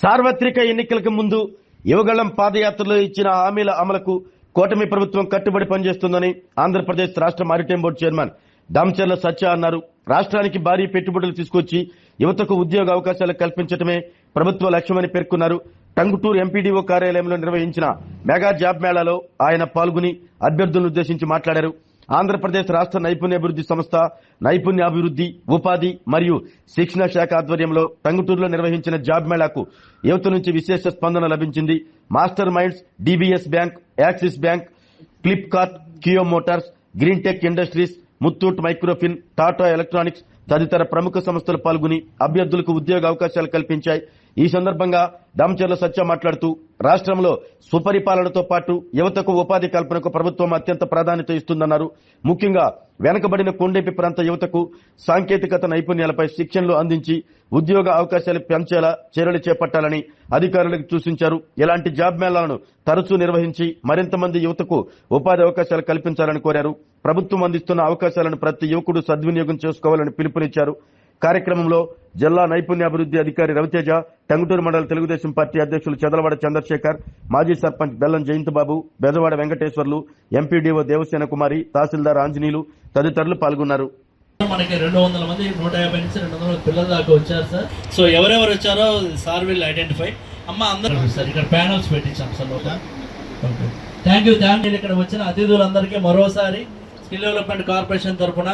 సార్వత్రిక ఎన్నికలకు ముందు యువగళం పాదయాత్రలో ఇచ్చిన హామీల అమలుకు కూటమి ప్రభుత్వం కట్టుబడి పనిచేస్తుందని ఆంధ్రప్రదేశ్ రాష్ట్ర మారిటైమ్ బోర్డు చైర్మన్ దామచర్ల సత్య అన్నారు. రాష్ట్రానికి భారీ పెట్టుబడులు తీసుకొచ్చి యువతకు ఉద్యోగ అవకాశాలు కల్పించడమే ప్రభుత్వ లక్ష్యమని పేర్కొన్నారు. టంగుటూరు ఎంపీడీఓ కార్యాలయంలో నిర్వహించిన మెగా జాబ్ మేళాలో ఆయన పాల్గొని అభ్యర్థులను ఉద్దేశించి మాట్లాడారు. ఆంధ్రప్రదేశ్ రాష్ట్ర నైపుణ్యాభివృద్ధి సంస్థ నైపుణ్యాభివృద్ధి, ఉపాధి మరియు శిక్షణ శాఖ ఆధ్వర్యంలో టంగుటూరులో నిర్వహించిన జాబ్ మేళాకు యువత నుంచి విశేష స్పందన లభించింది. Master Minds, DBS Bank, Axis Bank, Flipkart, Kia Motors, Green Tech Industries, Muthoot Microfin, Tata Electronics తదితర ప్రముఖ సంస్థలు పాల్గొని అభ్యర్థులకు ఉద్యోగ అవకాశాలు కల్పించాయి. ఈ సందర్భంగా దామచర్ల సత్య మాట్లాడుతూ రాష్ట్రంలో సుపరిపాలనతో పాటు యువతకు ఉపాధి కల్పనకు ప్రభుత్వం అత్యంత ప్రాధాన్యత ఇస్తుందన్నారు. ముఖ్యంగా వెనుకబడిన కొండేపి ప్రాంత యువతకు సాంకేతికత నైపుణ్యాలపై శిక్షణలు అందించి ఉద్యోగ అవకాశాలు పెంచేలా చర్యలు చేపట్టాలని అధికారులకు సూచించారు. ఇలాంటి జాబ్ మేళాలను తరచూ నిర్వహించి మరింత మంది యువతకు ఉపాధి అవకాశాలు కల్పించాలని కోరారు. ప్రభుత్వం అందిస్తున్న అవకాశాలను ప్రతి యువకుడు సద్వినియోగం చేసుకోవాలని పిలుపునిచ్చారు. కార్యక్రమంలో జిల్లా నైపుణ్యాభివృద్ధి అధికారి రవితేజ, టంగుటూరు మండల తెలుగుదేశం పార్టీ అధ్యక్షులు చదలవాడ చంద్రశేఖర్, మాజీ సర్పంచ్ బెల్లం జయంతబాబు, బెజవాడ వెంకటేశ్వర్లు, ఎంపీడీఓ దేవసేన కుమారి, తహసీల్దార్ ఆంజనేయులు తదితరులు పాల్గొన్నారు. మనకి 200 మంది 150 నుంచి 200 పిల్లల దాకా వచ్చారు సార్. సో ఎవరెవరు వచ్చారో సార్ విల్ ఐడెంటిఫై. అమ్మ అందరూ సార్ ఇక్కడ ప్యానల్స్ పెట్టించాం సార్. Okay, thank you. ఇక్కడ వచ్చిన అతిథులందరికీ మరోసారి స్కిల్ డెవలప్మెంట్ కార్పొరేషన్ తరఫున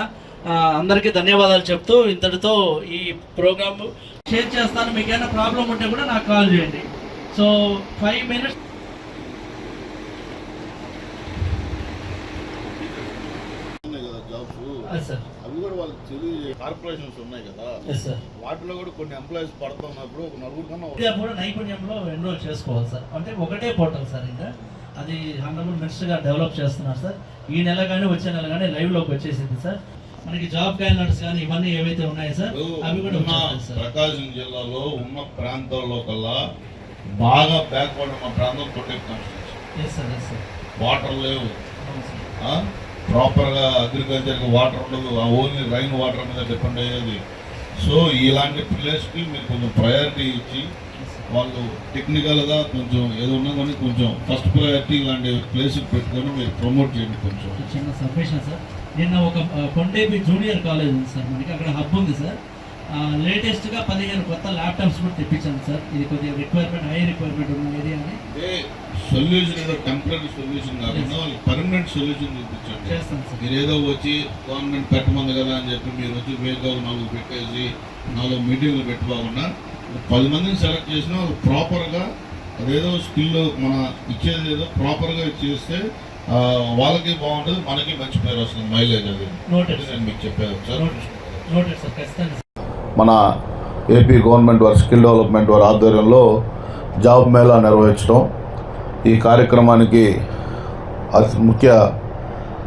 అందరికీ ధన్యవాదాలు చెప్తూ ఇంతటితో ఈ ప్రోగ్రామ్ షేర్ చేస్తాను. మీకు ఏమైనా ప్రాబ్లం ఉంటే కూడా నాకు కాల్ చేయండి. సో 5 minutes అవి కూడా వాళ్ళకి తెలియ కార్పొరేషన్స్ ఉన్నాయి కదా, వాటిలో కూడా కొన్ని ఎంప్లాయీస్ పడుతున్నప్పుడు ఒక నలుగురు కన్నా నైపుణ్యంలో ఎన్రోల్ చేసుకోవాలి సార్. అంటే ఒకటే పోర్టల్ సార్, ఇంకా అది హండ్రబుల్ మినిస్టర్ గా డెవలప్ చేస్తున్నారు సార్. ఈ నెల కానీ వచ్చే నెల కానీ లైవ్ లోకి వచ్చేసింది సార్. మనకి జాబ్ క్యాలెండర్స్ కానీ ఇవన్నీ ఏవైతే ఉన్నాయో సార్ అవి కూడా ప్రకాశం జిల్లాలో ఉన్న ప్రాంతాల్లో కల్లా బాగా బ్యాక్వర్డ్ ఉన్న ప్రాంతం వాటర్ లేవు, ప్రాపర్ గా అగ్రికల్చర్ కి వాటర్ ఉండదు, ఓన్లీ రైన్ వాటర్ మీద డిపెండ్ అయ్యేది. సో ఇలాంటి ప్లేస్ కి మీరు కొంచెం ప్రయారిటీ ఇచ్చి వాళ్ళు టెక్నికల్ గా కొంచెం ఏదో ఉన్నా కానీ కొంచెం ఫస్ట్ ప్రయారిటీ ఇలాంటి ప్లేస్ పెట్టుకొని మీరు ప్రమోట్ చేయండి. కొంచెం చిన్న సబ్మిషన్ సార్. నిన్న ఒక కొండేపి జూనియర్ కాలేజ్ ఉంది సార్, మనకి అక్కడ హబ్ ఉంది సార్. లేటెస్ట్ గా 15 కొత్త ల్యాప్టాప్స్ కూడా తెప్పించాను సార్. ఇది కొద్దిగా రిక్వైర్మెంట్, హై రిక్వైర్మెంట్ ఉన్న ఏరియా అని. సొల్యూషన్ ఏదో టెంపరీ సొల్యూషన్ కాకుండా వాళ్ళకి పర్మనెంట్ సొల్యూషన్ చూపించండి. చేస్తాం సార్. మీరు ఏదో వచ్చి గవర్నమెంట్ పెట్టమంది కదా అని చెప్పి మీరు వచ్చి వేగా 4 పెట్టేసి 4 మీటింగ్లు పెట్టుకోకుండా 10 మందిని సెలెక్ట్ చేసినా ప్రాపర్గా అదేదో స్కిల్ మన ఇచ్చేది ఏదో ప్రాపర్గా చేస్తే వాళ్ళకి బాగుంటుంది, మనకి మంచి పేరు వస్తుంది, మైలేజ్. అది నేను మీకు చెప్పేది సార్. మన ఏపీ గవర్నమెంట్ వారి స్కిల్ డెవలప్మెంట్ వారి ఆధ్వర్యంలో జాబ్ మేళా నిర్వహించడం, ఈ కార్యక్రమానికి ముఖ్య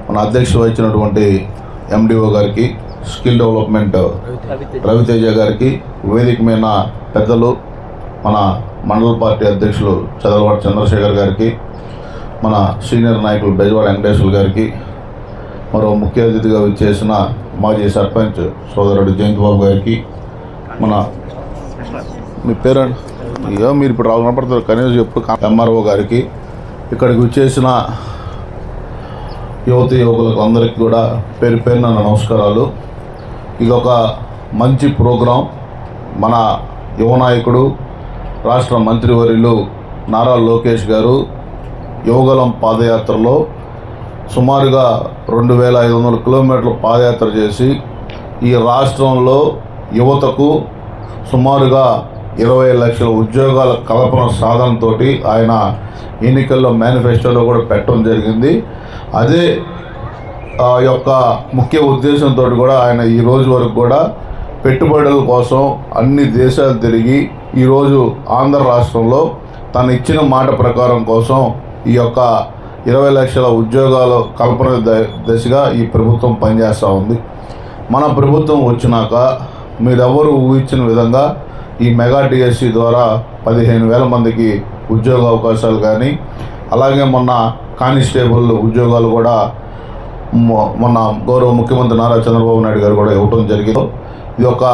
మన అధ్యక్షత వహించినటువంటి ఎండిఓ గారికి, స్కిల్ డెవలప్మెంట్ రవితేజ గారికి, వేదిక మీద పెద్దలు మన మండల పార్టీ అధ్యక్షులు చదలవాడ చంద్రశేఖర్ గారికి, మన సీనియర్ నాయకులు బెజవాడ వెంకటేశ్వర్లు గారికి, మరో ముఖ్య అతిథిగా విచ్చేసిన మాజీ సర్పంచ్ సోదరుడు జయంతబాబు గారికి, మన మీ పేరెంట్ ఇక మీరు ఇప్పుడు కనపడుతున్నారు కనీసం ఎప్పుడు ఎంఆర్ఓ గారికి, ఇక్కడికి విచ్చేసిన యువతి యువకులకు అందరికీ కూడా పేరు పేరున నమస్కారాలు. ఇది ఒక మంచి ప్రోగ్రాం. మన యువ నాయకుడు రాష్ట్ర మంత్రివర్యులు నారా లోకేష్ గారు యువగలం పాదయాత్రలో సుమారుగా 2500 కిలోమీటర్ల పాదయాత్ర చేసి ఈ రాష్ట్రంలో యువతకు సుమారుగా 20 లక్షల ఉద్యోగాల కల్పన సాధనతో ఆయన ఎన్నికల్లో మేనిఫెస్టోలో కూడా పెట్టడం జరిగింది. అదే యొక్క ముఖ్య ఉద్దేశంతో కూడా ఆయన ఈ రోజు వరకు కూడా పెట్టుబడుల కోసం అన్ని దేశాలు తిరిగి ఈరోజు ఆంధ్ర రాష్ట్రంలో తను ఇచ్చిన మాట ప్రకారం కోసం ఈ యొక్క 20 లక్షల ఉద్యోగాల కల్పన దశగా ఈ ప్రభుత్వం పనిచేస్తూ ఉంది. మన ప్రభుత్వం వచ్చినాక మీరెవరు ఊహించిన విధంగా ఈ మెగా డిఎస్సి ద్వారా 15,000 మందికి ఉద్యోగ అవకాశాలు కానీ, అలాగే మొన్న కానిస్టేబుల్ ఉద్యోగాలు కూడా మొన్న గౌరవ ముఖ్యమంత్రి నారా చంద్రబాబు నాయుడు గారు కూడా ఇవ్వడం జరిగింది. ఇది ఒక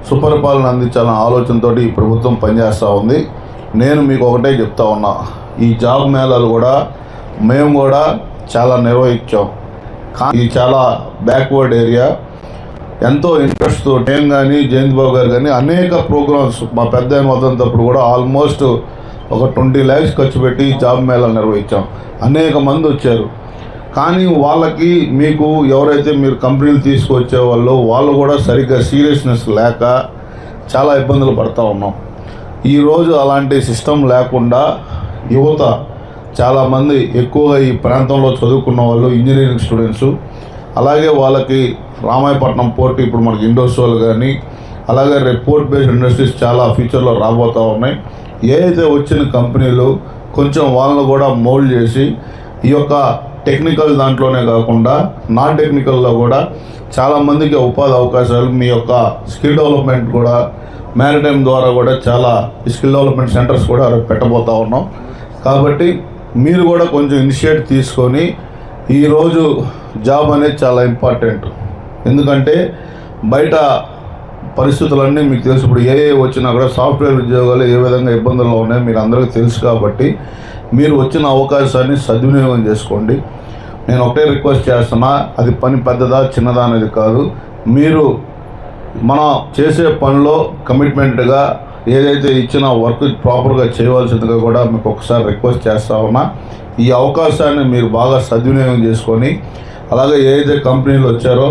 సుపరిపాలన అందించాలనే ఆలోచనతో ఈ ప్రభుత్వం పనిచేస్తూ ఉంది. నేను మీకు ఒకటే చెప్తా ఉన్నా, ఈ జాబ్ మేళాలు కూడా మేము కూడా చాలా నిర్వహించాం. కానీ ఇది చాలా బ్యాక్వర్డ్ ఏరియా. ఎంతో ఇంట్రెస్ట్తో నేను కానీ జయంత్ బాబు గారు కానీ అనేక ప్రోగ్రామ్స్ మా పెద్ద ఆయన వద్దంతప్పుడు కూడా ఆల్మోస్ట్ ఒక 20 lakhs ఖర్చు పెట్టి జాబ్ మేళాలు నిర్వహించాం. అనేక మంది వచ్చారు. కానీ వాళ్ళకి మీకు ఎవరైతే మీరు కంపెనీలు తీసుకొచ్చే వాళ్ళు కూడా సరిగ్గా సీరియస్నెస్ లేక చాలా ఇబ్బందులు పడుతూ ఉన్నాం. ఈరోజు అలాంటి సిస్టమ్ లేకుండా యువత చాలామంది ఎక్కువగా ఈ ప్రాంతంలో చదువుకున్న వాళ్ళు ఇంజనీరింగ్ స్టూడెంట్స్, అలాగే వాళ్ళకి రామాయపట్నం పోర్ట్ ఇప్పుడు మనకి ఇండోసోల్ కానీ అలాగే రేపు పోర్ట్ బేస్డ్ ఇండస్ట్రీస్ చాలా ఫ్యూచర్లో రాబోతూ ఉన్నాయి. ఏదైతే వచ్చిన కంపెనీలు కొంచెం వాళ్ళను కూడా మోల్డ్ చేసి ఈ యొక్క టెక్నికల్ దాంట్లోనే కాకుండా నాన్ టెక్నికల్లో కూడా చాలామందికి ఉపాధి అవకాశాలు, మీ యొక్క స్కిల్ డెవలప్మెంట్ కూడా మ్యారిటైమ్ ద్వారా కూడా చాలా స్కిల్ డెవలప్మెంట్ సెంటర్స్ కూడా పెట్టబోతూ ఉన్నాం. కాబట్టి మీరు కూడా కొంచెం ఇనిషియేట్ తీసుకొని ఈరోజు జాబ్ అనేది చాలా ఇంపార్టెంట్. ఎందుకంటే బయట పరిస్థితులన్నీ మీకు తెలుసు. ఇప్పుడు ఏ వచ్చినా కూడా సాఫ్ట్వేర్ ఉద్యోగాలు ఏ విధంగా ఇబ్బందుల్లో ఉన్నాయో మీకు అందరికీ తెలుసు. కాబట్టి మీరు వచ్చిన అవకాశాన్ని సద్వినియోగం చేసుకోండి. నేను ఒకటే రిక్వెస్ట్ చేస్తున్నా, అది పని పెద్దదా చిన్నదా అనేది కాదు, మీరు మనం చేసే పనిలో కమిట్మెంట్గా ఏదైతే ఇచ్చిన వర్క్ ప్రాపర్గా చేయవలసిందిగా కూడా మీకు ఒకసారి రిక్వెస్ట్ చేస్తా ఉన్నా. ఈ అవకాశాన్ని మీరు బాగా సద్వినియోగం చేసుకొని అలాగే ఏదైతే కంపెనీలు వచ్చారో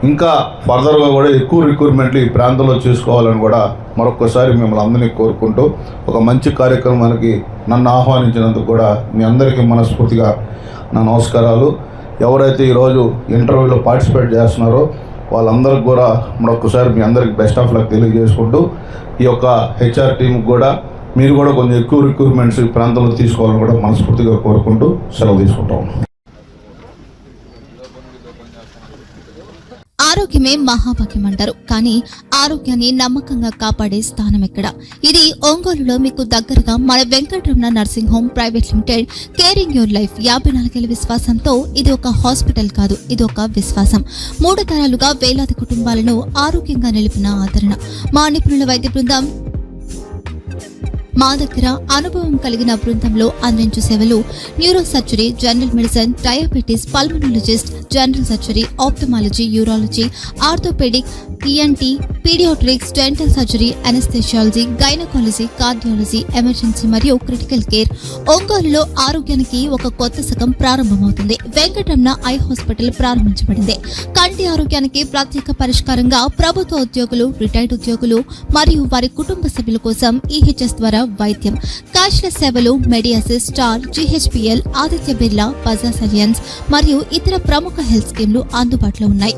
ఇంకా ఫర్దర్గా కూడా ఎక్కువ రిక్రూట్మెంట్లు ఈ ప్రాంతంలో చేసుకోవాలని కూడా మరొకసారి మిమ్మల్ని అందరినీ కోరుకుంటూ ఒక మంచి కార్యక్రమానికి నన్ను ఆహ్వానించినందుకు కూడా మీ అందరికీ మనస్ఫూర్తిగా నా నమస్కారాలు. ఎవరైతే ఈరోజు ఇంటర్వ్యూలో పార్టిసిపేట్ చేస్తున్నారో వాళ్ళందరికీ కూడా మరొకసారి మీ అందరికి బెస్ట్ ఆఫ్ లక్ తెలియజేసుకుంటూ ఈ యొక్క హెచ్ఆర్ టీంకి కూడా మీరు కూడా కొంచెం ఎక్కువ రిక్రూట్మెంట్స్ ఈ ప్రాంతంలో తీసుకోవాలని కూడా మనస్ఫూర్తిగా కోరుకుంటూ సెలవు తీసుకుంటాం. ఆరోగ్యమే మహాభాగ్యం అంటారు. కానీ ఆరోగ్యాన్ని నమ్మకంగా కాపాడే స్థానం ఎక్కడ? ఇది ఒంగోలులో మీకు దగ్గరగా మన Venkataramana nursing home private limited. Caring your life 54 ఏళ్ల విశ్వాసంతో ఇది ఒక హాస్పిటల్ కాదు, ఇది ఒక విశ్వాసం. 3 తరాలుగా వేలాది కుటుంబాలను ఆరోగ్యంగా నిలిపిన ఆదరణ. మా నిపుణుల వైద్య బృందం మా దగ్గర అనుభవం కలిగిన బృందంలో అందించే సేవలు neuro surgery, general medicine, diabetes, pulmonologist, general surgery, ophthalmology, urology, orthopaedic, ENT, paediatrics, dental surgery, anaesthesiology, gynaecology, cardiology, emergency మరియు క్రిటికల్ కేర్. ఒంగోలులో ఆరోగ్యానికి ఒక కొత్త శకం ప్రారంభమవుతుంది. వెంకటరమణ ఐ హాస్పిటల్ ప్రారంభించబడింది. కంటి ఆరోగ్యానికి ప్రత్యేక పరిష్కారంగా ప్రభుత్వ ఉద్యోగులు, రిటైర్డ్ ఉద్యోగులు మరియు వారి కుటుంబ సభ్యుల కోసం ఈహెచ్ఎస్ ద్వారా వైద్యం, క్యాష్లెస్ సేవలు, Medi Assist, Star, GHPL, Aditya Birla, Bajaj Allianz మరియు ఇతర ప్రముఖ హెల్త్ స్కీమ్లు అందుబాటులో ఉన్నాయి.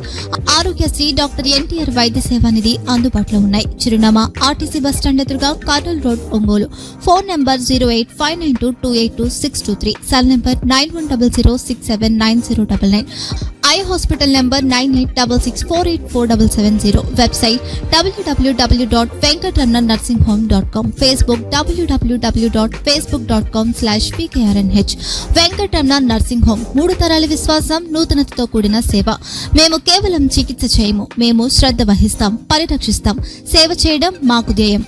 ఆరోగ్యశ్రీ, డాక్టర్ ఎన్టీఆర్ వైద్య సేవా నిధి అందుబాటులో ఉన్నాయి. చిరునామా ఆర్టీసీ బస్ స్టాండ్ ఎదురుగా, Kurnool road, Ongole. Phone number 08592282623, cell number 9100679099. Eye hospital number 9866484770. Website www.venkatramananursinghome.com. Facebook www.facebook.com/pkrnh. Venkataramana nursing home, 3 తరాల విశ్వాసం, నూతనతతో కూడిన సేవ. మేము కేవలం చికిత్స చేయము, మేము శ్రద్ధ వహిస్తాం, పరిరక్షిస్తాం. సేవ చేయడం మాకు ధ్యేయం.